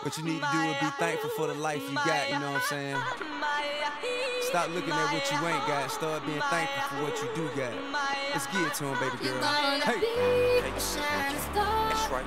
What you need to do is be thankful for the life you got, you know what I'm saying? Stop looking at what you ain't got, start being thankful for what you do got. Let's get it to him, baby girl. Hey! That's right.